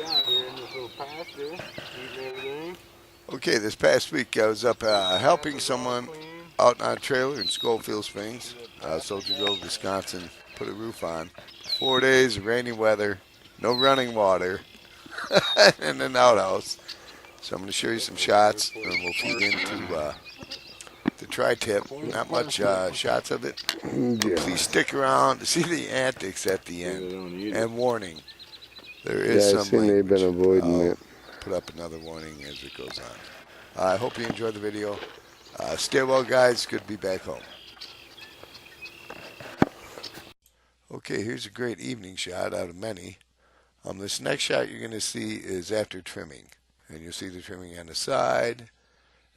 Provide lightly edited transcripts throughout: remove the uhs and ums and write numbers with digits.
shot here in this little pasture, eating everything. Okay, this past week I was up helping someone out on a trailer in Scoville Springs, Soldier Grove, Wisconsin, put a roof on. 4 days of rainy weather, no running water, and an outhouse. So I'm going to show you some shots, and we'll feed into the tri-tip. Not much shots of it, but please stick around to see the antics at the end. And warning, there is some I've seen language. they've been avoiding it. Put up another warning as it goes on. I hope you enjoyed the video. Stay well, guys. Good to be back home. Okay, here's a great evening shot out of many. This next shot you're going to see is after trimming. And you'll see the trimming on the side.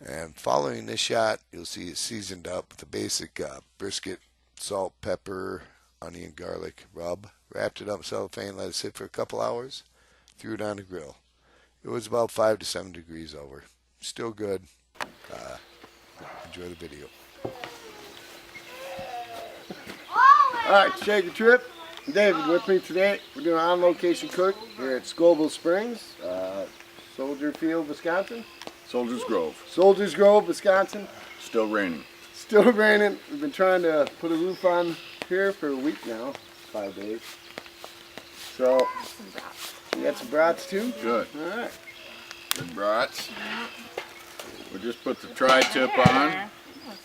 And following this shot, you'll see it seasoned up with the basic brisket, salt, pepper, onion, garlic rub. Wrapped it up in cellophane, let it sit for a couple hours. Threw it on the grill. It was about 5 to 7 degrees over. Still good. Enjoy the video. Alright, Shaggietrip. David with me today. We're doing on location cook here at Scoville Springs, Soldier Field, Wisconsin. Soldiers Grove. Soldiers Grove, Wisconsin. Still raining. Still raining. We've been trying to put a roof on here for a week now. 5 days. So, you got some brats too? Good. Alright. Good brats. We just put the tri-tip on.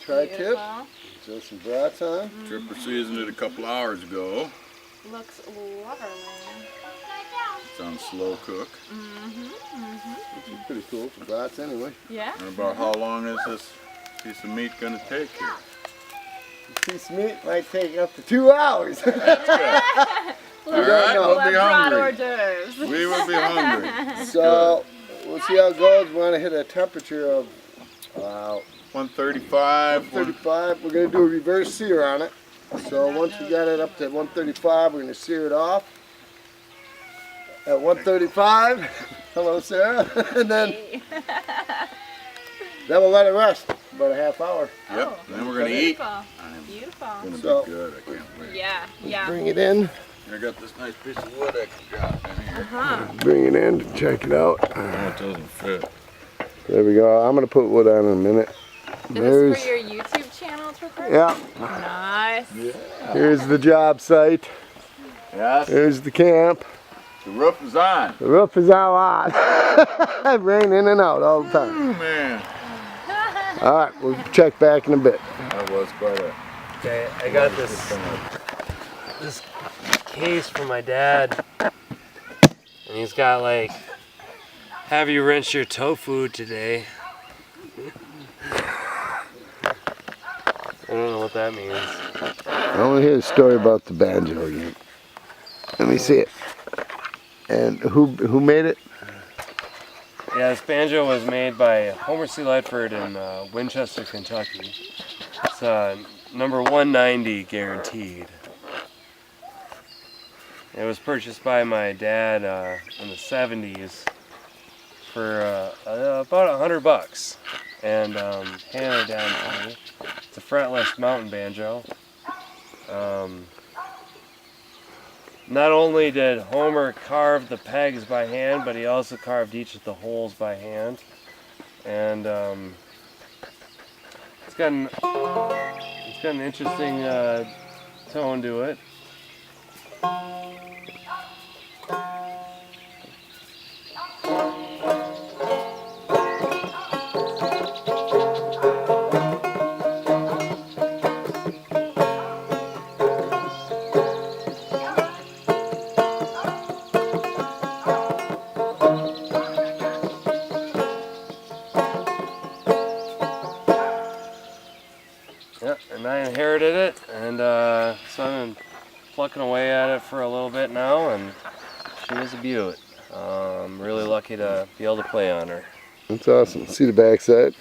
Tri-tip. Throw some brats on. Tripper seasoned it a couple hours ago. Looks lovely. It's on slow cook. It's pretty cool for brats anyway. Yeah. And about how long is this piece of meat going to take here? This piece of meat might take up to 2 hours. That's good. All right, we'll be hungry. Hors d'oeuvres. We will be hungry. So, we'll see how it goes. We want to hit a temperature of 135. 135. We're going to do a reverse sear on it. So once we got it up to 135, we're going to sear it off. At 135, hello Sarah, and then we'll let it rest about a half hour. Yep, then we're going to eat. Beautiful. It's going to be good, I can't wait. Yeah, yeah. Bring it in. I got this nice piece of wood I can drop in here. Bring it in to check it out. Oh, it doesn't fit. There we go. I'm going to put wood on in a minute. Is this for your YouTube channel, Tripper? Yeah. Nice. Yeah. Here's the job site. Yes. Here's the camp. The roof is on. The roof is all on. Rain in and out all the time. Oh, man. All right, we'll check back in a bit. That was quite a... Okay, I got this case from my dad, and he's got like, have you rinsed your tofu today? I don't know what that means. I want to hear a story about the banjo again. Let me see it. And who made it? Yeah, this banjo was made by Homer C. Ledford in Winchester, Kentucky. It's number 190 guaranteed. It was purchased by my dad in the 70s for about $100 and handed down to me. It's a fretless mountain banjo. Not only did Homer carve the pegs by hand, but he also carved each of the holes by hand. And it's got an interesting tone to it. Yep, and I inherited it, and so I've been plucking away at it for a little bit now, and she is a beaut. I'm really lucky to be able to play on her. That's awesome. See the back side?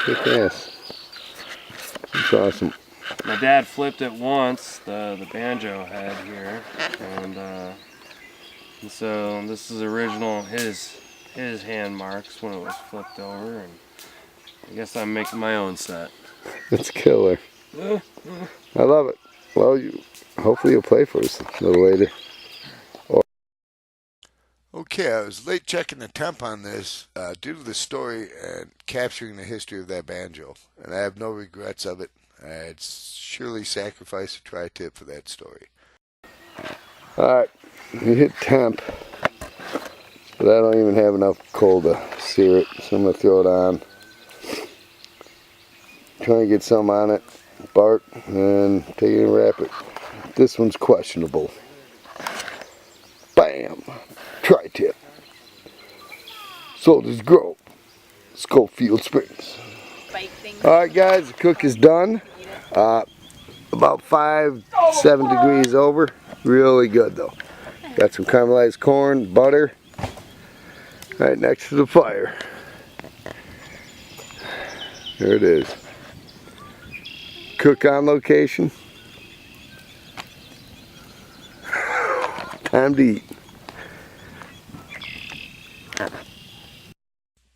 Kick ass. That's awesome. My dad flipped it once, the banjo head here, and so this is original his hand marks when it was flipped over, and I guess I'm making my own set. It's killer. I love it. Well, hopefully you'll play for us a little later. Okay, I was late checking the temp on this due to the story and capturing the history of that banjo, and I have no regrets of it. I'd surely sacrifice a tri-tip for that story. Alright, you hit temp, but I don't even have enough coal to sear it, so I'm going to throw it on. Try and get some on it, bark, and take it and wrap it. This one's questionable. Bam! Tri-tip. Soldiers Grove, Scoville Springs. Bike things. Alright guys, the cook is done. About 5-7 degrees over. Really good though. Got some caramelized corn, butter, right next to the fire. There it is. Cook on location. Time to eat.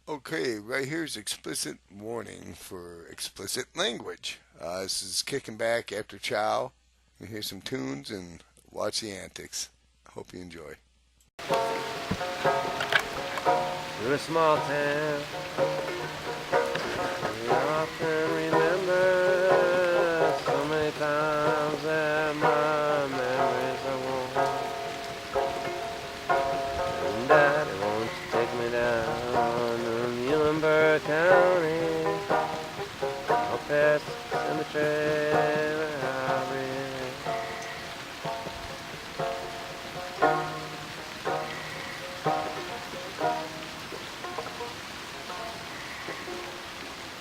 Okay, right here's explicit warning for explicit language. This is kicking back after chow. You hear some tunes and watch the antics. Hope you enjoy. To a small town, we often remember so many times that my memories are worn. And Daddy, won't you take me down to Muhlenberg County? I'll pass the cemetery where I'll be.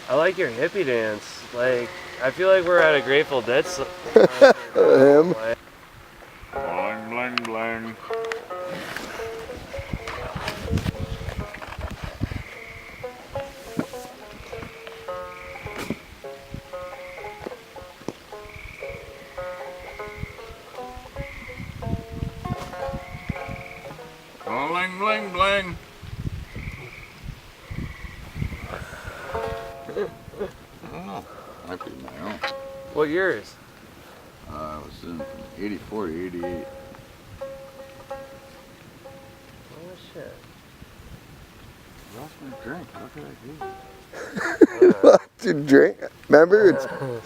I like your hippie dance. Like, I feel like we're at a Grateful Dead Him. Bling, bling, bling. Bling, bling, bling. I don't know. Might be my own. What yours? It was in 84 to 88. Oh shit. Lost my drink. How could I do that? Lost your drink. Remember,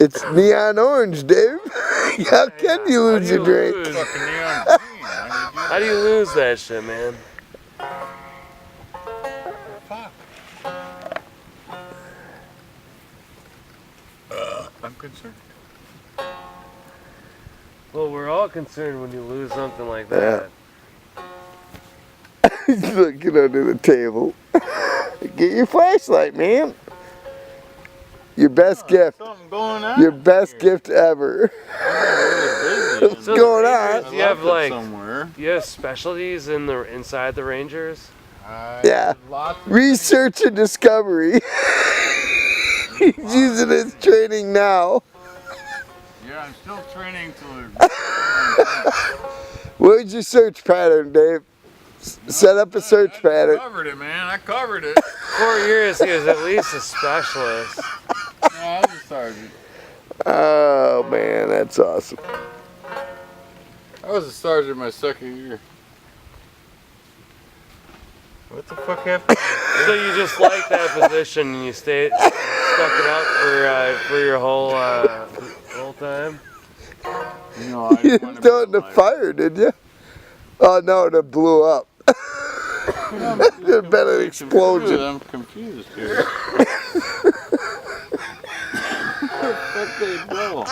it's neon orange, Dave. How can you lose your drink? Fucking neon green. How do you lose that shit, man? Fuck. I'm concerned. Well, we're all concerned when you lose something like that. He's looking under the table. Get your flashlight, man. Your best gift. Something going on. Your best gift ever. What's So going the on? Rangers, you have like somewhere. you have specialties in the inside the Rangers. Yeah. Research and discovery. He's using his training now. Yeah, I'm still training to. Where's your search pattern, Dave? Set up a search I pattern. covered it, man. I covered it. 4 years, he was at least a specialist. No, I was a sergeant. Oh man, that's awesome. I was a sergeant my second year. What the fuck happened? So you just like that position and you stuck it out for your whole time? No, I You didn't didn't want throw it in to the fire, did you? Oh no, it blew up. There's been an explosion. I'm confused here. What they blow?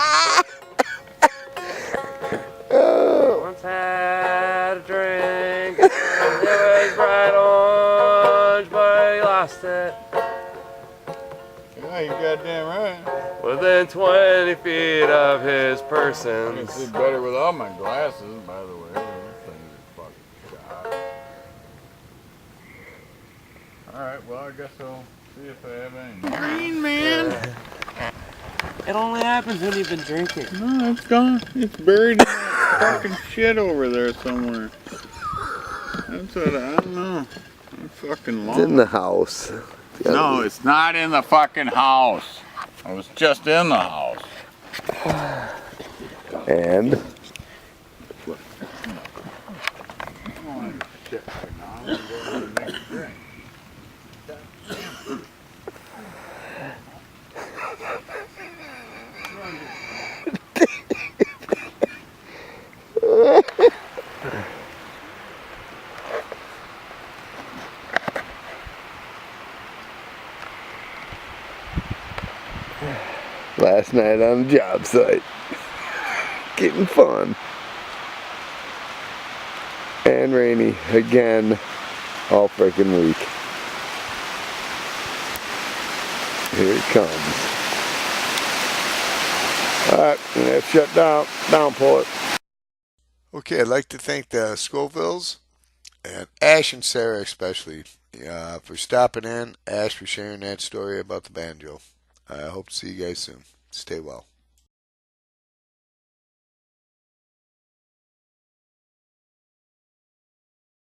Once had a drink and it was bright orange, but he lost it. Yeah, you goddamn right. Within 20 feet of his I can person. see better without my glasses, by the way. These things are fucking shot. Alright, well, I guess I'll see if I have any. Green, man! It only happens when you've been drinking. No, it's gone. It's buried in that fucking shit over there somewhere. That's what I don't know. I'm fucking It's in lost. the house. No, it's not in the fucking house. I was just in the house. And last night on the job site. Getting fun. And rainy again all freaking week. Here it comes. Alright, let's shut down. Downpour. Okay, I'd like to thank the Scovilles and Ash and Sarah especially for stopping in. Ash for sharing that story about the banjo. I hope to see you guys soon. Stay well.